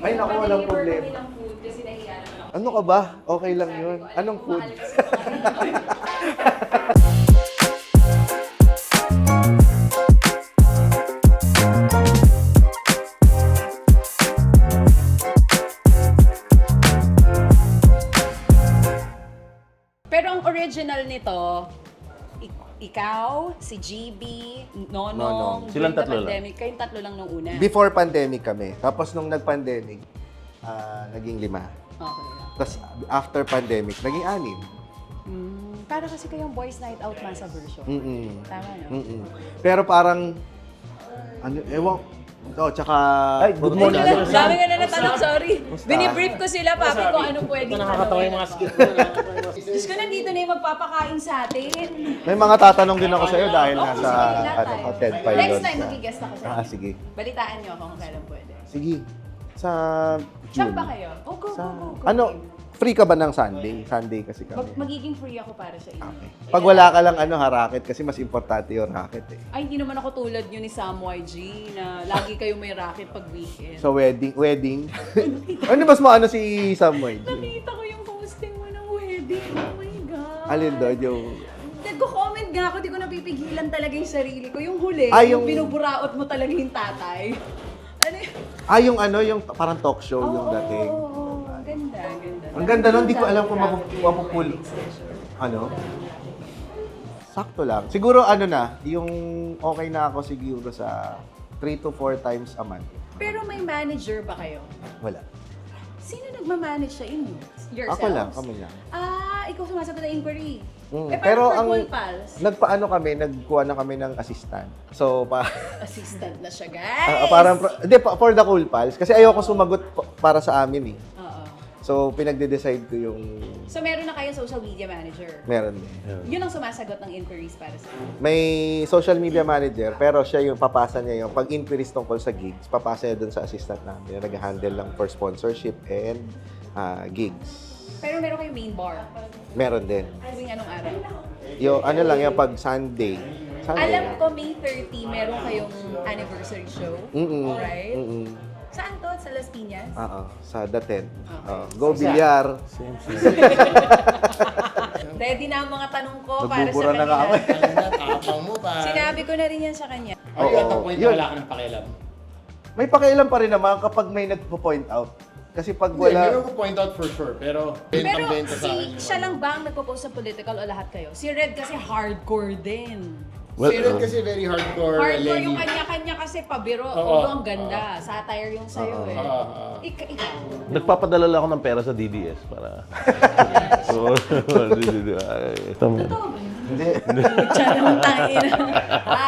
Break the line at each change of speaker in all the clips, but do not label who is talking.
Ay, naku, walang problema.
Ng food kasi nahiya naman ako.
Ano ka ba? Okay lang yun. Anong food?
Mahal kasi mga Pero ang original nito, ikaw, si GB, Nonong,
Nonong.
Silang
during the
tatlo lang.
pandemic, kayong tatlo lang nung una.
Before pandemic kami. Tapos nung nag-pandemic, naging 5.
Okay.
Tapos after pandemic, naging 6.
Para kasi kayong boys night out masa version. Tama, no?
Pero parang, ano, ewan, tsaka...
Ay, good morning.
Dami ka na natanong, sorry. Binibrief ko sila, papi, kung ano pwedeng
Nakakatawa yung mga skit mo.
Diyos ko, nandito na yung magpapakain sa atin.
May mga tatanong din ako sa'yo dahil
Oo,
nasa
sige, lahat
ano,
tayo.
Ted Pilot.
Next time, mag-guest ako sa
Sige.
Balitaan niyo ako kung kailan pwede.
Sige. Sa
Shop
June.
ba kayo? Oh, go,
Sa,
go, go.
ano, free ka ba ng Sunday? Sunday kasi kami.
Magiging free ako para sa inyo.
Okay. Pag wala ka lang racket kasi mas importante yung racket eh.
Ay, hindi naman ako tulad nyo ni Sam YG na lagi kayong may racket pag weekend.
So wedding. Ano mas maano si Samuel?
Nakita ko yung posting mo ng wedding. Oh my God.
Alin doon yung...
Nagko-comment nga ako, di ko napipigilan talaga yung sarili ko. Yung huli,
Ah,
yung
yung-
binuburaot mo talaga yung tatay. Ano yun?
yung ano, yung parang talk show yung dating.
Oo, ganda.
Ang ganda nun, di ko alam kung mapupul. Ano? Sakto lang. Siguro ano na, yung okay na ako siguro sa 3 to 4 times a month.
Pero may manager ba kayo?
Wala.
Sino nagmamanage sa inyo? Yourselves?
Ako lang, kami lang.
Ikaw sumasagot ng inquiry.
Mm,
Pero
pero
for
ang
Cool Pals,
nagpaano kami, nagkuha na kami ng assistant. So,
assistant na siya, guys!
parang, hindi, for the Cool Pals, kasi ayoko sumagot para sa amin eh.
Oo.
So, pinagde-decide ko yung
So, meron na kayong social media manager.
meron eh.
Yun ang sumasagot ng inquiries para sa inyo.
May social media manager, pero siya yung papasa niya yung pag inquiries tungkol sa gigs, papasa niya dun sa assistant namin na nag-handle lang for sponsorship and gigs.
Pero meron kayong main bar.
Meron din.
Tuwing anong araw?
Yung ano lang yung pag Sunday.
Alam ko, May 30, meron kayong anniversary show. Right? Saan to? Sa Las Piñas?
Oo, sa Daten.
Okay.
Go Bilyar.
Ready na ang mga tanong ko para sa
Nagbubura na nga ako.
kanila.
Tapang mo pa.
Sinabi ko na rin yan sa kanya.
Are you at the point na
Yun.
wala ka ng pakialam?
May pakialam pa rin naman kapag may nagpo-point out. Kasi pag
Hindi,
wala...
meron ko point out for sure, pero
Pero
bentang-benta sa akin.
siya lang ba ang nagpo-post sa political o lahat kayo? Si Red kasi hardcore din.
Si Red kasi very hardcore,
Hardcore
Lenny.
yung kanya-kanya kasi pabiro.
Oo.
Although ang ganda. Satire yung sa'yo eh. Ikaw.
Nagpapadala lang ako ng pera sa DDS para... Oo. Tama.
Totoo ba yun?
Hindi.
Charang tangin.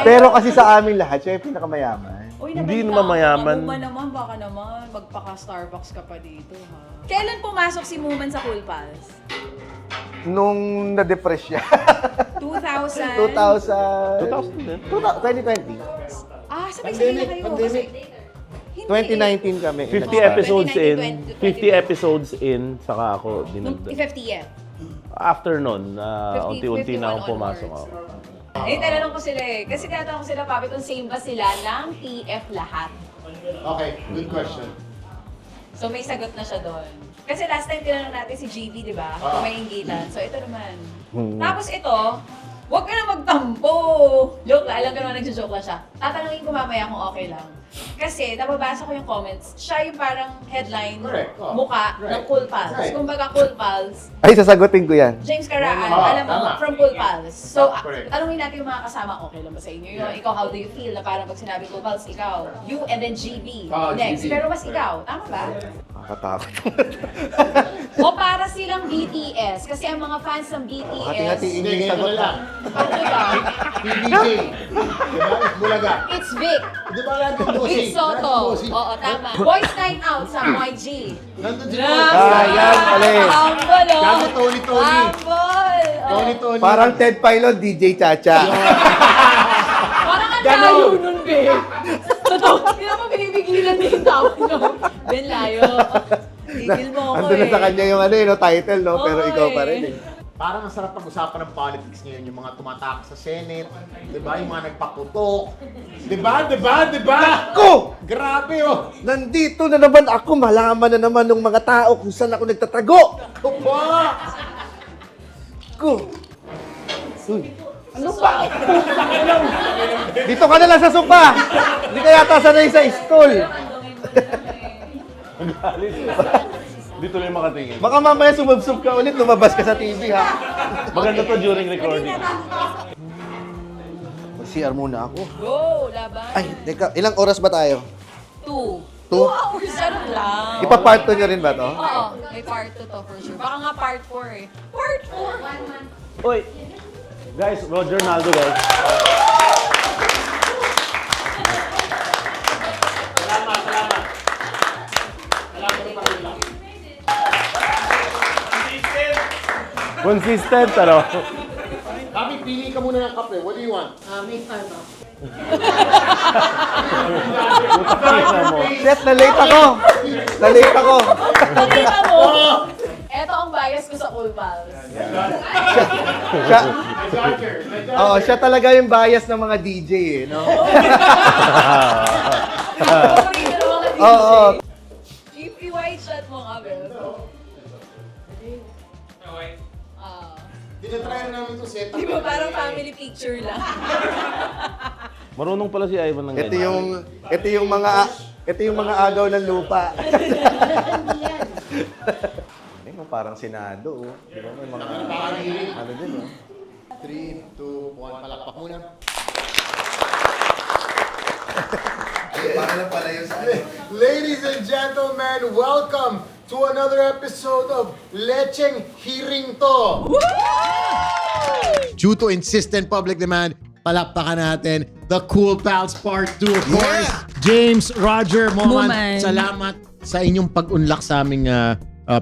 Pero kasi sa amin lahat, siya yung pinakamayaman.
Hindi naman mayaman.
Muma naman, baka naman, magpaka-Starbucks ka pa dito, ha? Kailan pumasok si Muman sa Cool Pals?
Nung na-depress siya.
2000?
2000 din.
2020.
Sabay-sabay na kayo.
Pandemic.
Hindi.
2019 kami.
50 episodes in.
2019,
50 episodes in, saka ako
Nung
dinagdag.
50th.
After nun,
50,
unti-unti na akong
51
pumasok
onwards.
ako.
Eh, tinanong ko sila eh. Kasi tinatanong ko sila, papi, kung same ba sila ng TF lahat.
Okay, good question.
So may sagot na siya doon. Kasi last time tinanong natin si GB, di ba? Kung may inggitan. So ito naman. Tapos ito, huwag ka na magtampo. Joke lang, alam ko naman nagjo-joke lang siya. Tatanungin ko mamaya kung okay lang. Kasi nababasa ko yung comments, siya yung parang headline,
Correct. Oh.
muka ng
Right.
Cool Pals.
Right.
Kumbaga Cool Pals,
Ay, sasagutin ko yan.
James Caraan,
Ah,
alam mo,
tama.
from Cool Pals. So,
Correct.
tanungin natin yung mga kasama, okay lang ba sa inyo? Yung, ikaw, how do you feel na parang pag sinabi Cool Pals, ikaw, you and then GB, next.
GB.
Pero mas ikaw, tama ba?
Nakakatakot.
O para silang BTS, kasi ang mga fans ng BTS,
Hati-hatiin
Hindi,
yung
ganyan
sagot
ko lang.
ano ba?
PBJ. Diba? Bulaga.
It's Vic.
Di ba natin bossing?
Vic Soto. Oo, tama. Boys Night Out sa YG.
Nandun si
yan, pala eh.
Humble, oh.
Kami Tony.
Humble. Oh.
Tony.
Parang Ted Pilot, DJ Chacha.
Parang ang layo nun, Vic. Totoo. Hindi naman binibigilan din yung tao, no? Ben, layo. Tigil mo ako
Andun na sa
eh.
kanya yung ano, title, no? Pero
Oo,
ikaw pa
eh.
rin eh.
parang ang sarap pag-usapan ng politics ngayon, yung mga tumatak sa Senate, di ba? Yung mga nagpaputok. Di ba?
Ako!
Grabe oh!
Nandito na naman ako, malaman na naman ng mga tao kung saan ako nagtatago.
Ako ba?
Ko. Uy. Ano ba? Dito ka na lang sa sopa. Hindi ka yata sanay sa stool.
Dito lang makatingin.
Baka mamaya sumubsob ka ulit, lumabas ka sa TV ha.
Maganda to during recording.
Mag-CR muna ako.
Go, laban.
Ay, teka, ilang oras ba tayo?
2.
2?
2 hours lang.
Ipa-part 2 nyo rin ba to?
Oo, may part 2 to for sure. Baka nga part 4 eh. Part 4? 1 month.
Uy! Guys, Roger Naldo, guys. Consistent, ano?
Kami, pili ka muna ng kape. What do you want?
May Starbucks.
Tingnan mo.
Chef, na-late ako. Na-late ako.
Nakita mo? Ito ang bias ko sa Cool Pals.
Siya, oo, siya talaga yung bias ng mga DJ eh, no?
Sorry na mga DJ.
Oo.
I-white shot mo nga, Bel.
Tinatry na namin ito set up.
Di ba parang family picture lang?
Marunong pala si Ivan ng
Ito yung mga agaw ng lupa. Ano, parang Senado, oh. Di ba? May mga ano din, oh.
3, 2, 1, palakpak muna.
Para lang pala yun sa
Ladies and gentlemen, welcome to another episode of Lecheng Hiring To. Due to insistent public demand, palakpakan natin the Cool Pals Part 2, of course. James, Roger, Moman,
Moman.
salamat sa inyong pag-unlock sa aming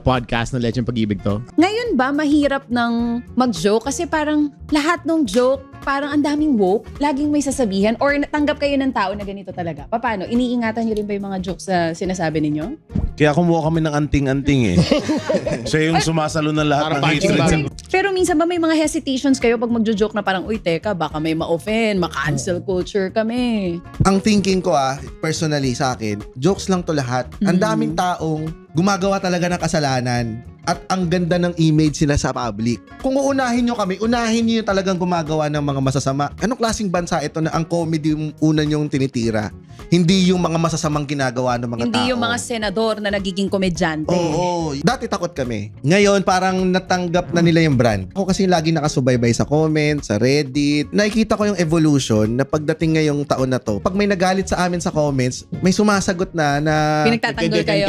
podcast na Lecheng Pag-ibig To.
Ngayon ba, mahirap ng mag-joke? Kasi parang lahat ng joke, parang ang daming woke, laging may sasabihan, or natanggap kayo ng tao na ganito talaga. Paano? Iniingatan nyo rin ba yung mga jokes na sinasabi ninyo?
Kaya kumuha kami ng anting-anting eh. Siya yung sumasalo ng lahat
Para
ng
punching
hatred.
bag.
Pero minsan ba may mga hesitations kayo pag magjo-joke na parang, uy, teka, baka may ma-offend, ma-cancel culture kami.
Ang thinking ko personally sa akin, jokes lang to lahat. Ang daming taong gumagawa talaga ng kasalanan at ang ganda ng image sila sa public. Kung uunahin nyo kami, unahin nyo yung talagang gumagawa ng mga masasama. Anong klaseng bansa ito na ang comedy yung una nyong tinitira? Hindi yung mga masasamang ginagawa ng mga
Hindi
tao.
yung mga senador na nagiging komedyante.
Oo. Dati takot kami. Ngayon, parang natanggap na nila yung brand. Ako kasi lagi nakasubaybay sa comments, sa Reddit. Nakikita ko yung evolution na pagdating ngayong taon na to, pag may nagalit sa amin sa comments, may sumasagot na
Pinagtatanggol kayo.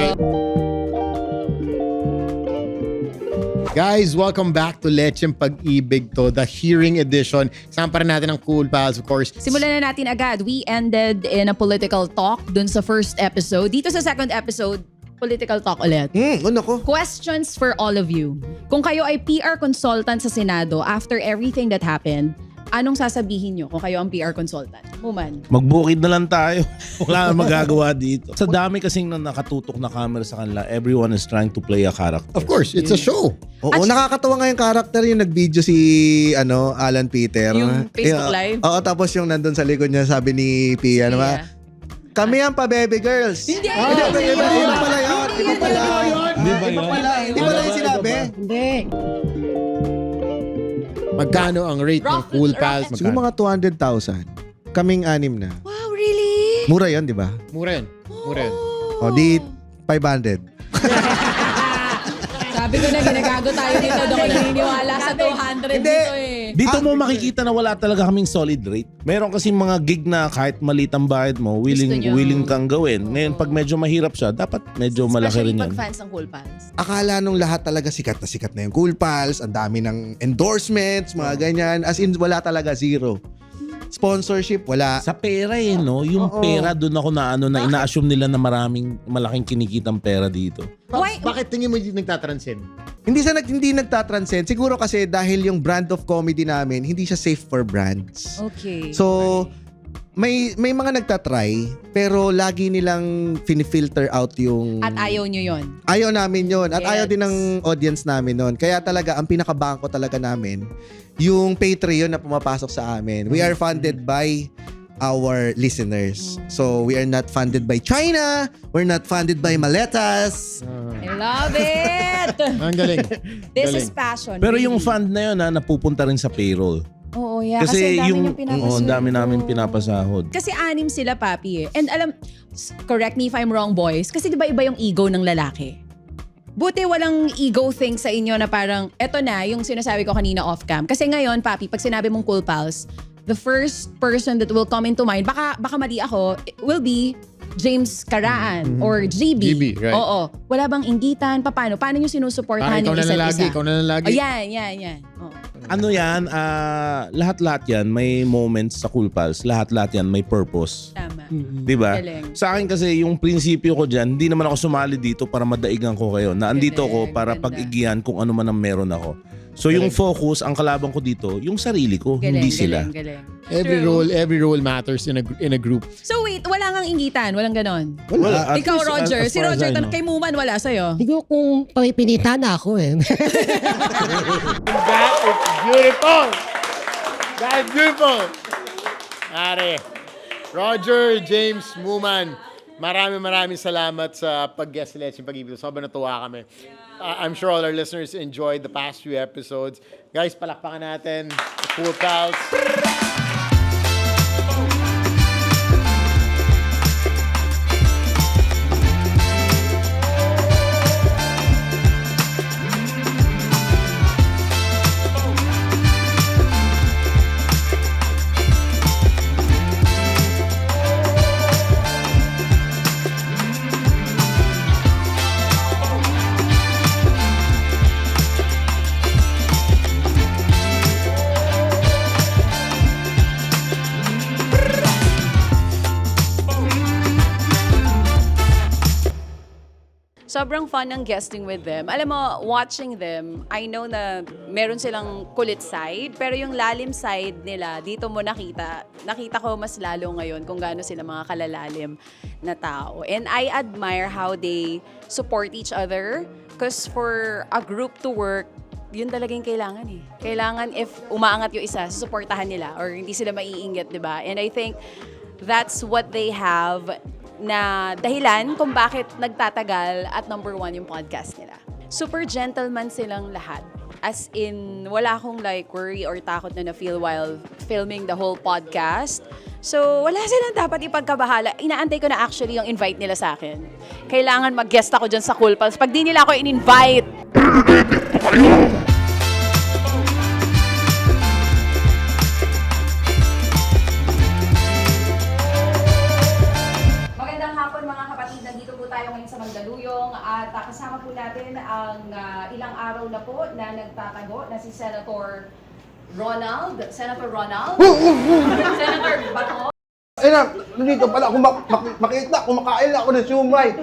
Guys, welcome back to Lecheng Pag-ibig To, the hearing edition. Kasama pa rin natin ang Cool Pals, of course.
Simulan na natin agad. We ended in a political talk dun sa first episode. Dito sa second episode, political talk ulit.
ano ko?
Questions for all of you. Kung kayo ay PR consultant sa Senado after everything that happened, anong sasabihin nyo kung kayo ang PR consultant? Muman.
Magbukid na lang tayo. Wala nang magagawa dito. Sa dami kasing nakatutok na camera sa kanila, everyone is trying to play a character.
Of course, it's a show.
Oo, nakakatawa nga yung character yung nag-video si Alan Peter.
Yung Facebook Live?
Oo, tapos yung nandun sa likod niya sabi ni Pia,
Yeah.
kami ang pa-baby girls.
Hindi,
Iba pala yun. Iba pala yun.
Di ba
Di ba lang yung sinabi?
Hindi.
Magkano ang rate ng Cool Pals?
Siguro mga 200,000. Kaming anim na.
Wow, really?
Mura yun, di ba?
Mura yun. Mura yun.
O, di 500.
Sabi ko na ginagago tayo dito. Doon ko naniniwala sa 200
Hindi.
dito eh.
Dito mo makikita na wala talaga kaming solid rate. Meron kasi mga gig na kahit maliit ang bayad mo,
Gusto nyo.
willing kang gawin. Ngayon, pag medyo mahirap siya, dapat medyo malaki
Especially
rin yan.
pag fans ng Cool Pals.
Akala nung lahat talaga sikat na yung Cool Pals. Ang dami ng endorsements, mga ganyan. As in, wala talaga, zero. Sponsorship, wala.
Sa pera eh, no? Yung pera, doon ako na ina-assume nila na malaking kinikitang pera dito.
Why?
Bakit tingin mo hindi nagtatranscend?
Hindi nagtatranscend. Siguro kasi dahil yung brand of comedy namin, hindi siya safe for brands.
Okay.
So, may mga nagtatry, pero lagi nilang finifilter out yung...
At ayaw nyo yun.
Ayaw namin yon at
Yes.
ayaw din ng audience namin nun. Kaya talaga, ang pinakabangko talaga namin, yung Patreon na pumapasok sa amin. We are funded by our listeners. So, we are not funded by China. We're not funded by Maletas.
I love it!
Ang galing.
This
Galing.
is passion.
Pero
really.
yung fund na yun napupunta rin sa payroll.
Oo, yeah. Kasi ang dami niyong pinapasahod.
ang dami namin pinapasahod.
Kasi 6 sila, papi eh. And correct me if I'm wrong, boys. Kasi di ba iba yung ego ng lalaki? Buti walang ego thing sa inyo na parang, eto na, yung sinasabi ko kanina off-cam. Kasi ngayon, papi, pag sinabi mong Cool Pals, the first person that will come into mind, baka mali ako, will be James Caraan or GB.
GB, right.
Oo. Wala bang inggitan? Paano nyo sinusuportahan
Parang ikaw
yung
na
isa't
lang lagi,
isa?
ikaw na lang lagi.
Oh, yan. Oh.
Ano yan, lahat-lahat yan may moments sa Cool Pals. Lahat-lahat yan may purpose.
Tama.
Diba?
Galing.
Sa akin kasi yung prinsipyo ko dyan, hindi naman ako sumali dito para madaigan ko kayo. Naandito ko
Galing,
para
ganda.
pag-igihan kung ano man ang meron ako. So yung focus, ang kalaban ko dito, yung sarili ko, hindi sila.
Galing.
Every role matters in a group.
So wait, wala ngang inggitan, walang ganon.
Wala.
At
Ikaw,
least,
Roger.
as
Si
far as
Roger,
I know.
kay Muman wala sa'yo.
Hindi ko kung papipilitan na ako eh.
That is beautiful! That is beautiful! Are, Roger, James, Muman, maraming salamat sa pag-guest sa Let's Pag-ibig. Sobrang natuwa kami. I'm sure all our listeners enjoyed the past few episodes. Guys, palakpakan natin. Cool Pals.
Sobrang fun ng guesting with them. Alam mo, watching them, I know na meron silang kulit side, pero yung lalim side nila, dito mo nakita. Nakita ko mas lalo ngayon kung gaano sila mga kalalalim na tao. And I admire how they support each other. Because for a group to work, yun talagang kailangan eh. Kailangan if umaangat yung isa, susuportahan nila or hindi sila maiinggit, di ba? And I think that's what they have na dahilan kung bakit nagtatagal at number 1 yung podcast nila. Super gentleman silang lahat. As in, wala akong like worry or takot na na-feel while filming the whole podcast. So, wala silang dapat ipagkabahala. Inaantay ko na actually yung invite nila sa akin. Kailangan mag-guest ako dyan sa Cool Pals. Pag di nila ako in-invite, magandang hapon mga kapatid. Nandito po tayo ngayon sa Mandaluyong at kasama po natin ang ilang araw na po na nagtatago na si Senator Ronald. Senator Ronald? Senator Bato?
Ay na, nandito pala ako makita, kumakain na ako ng siumay.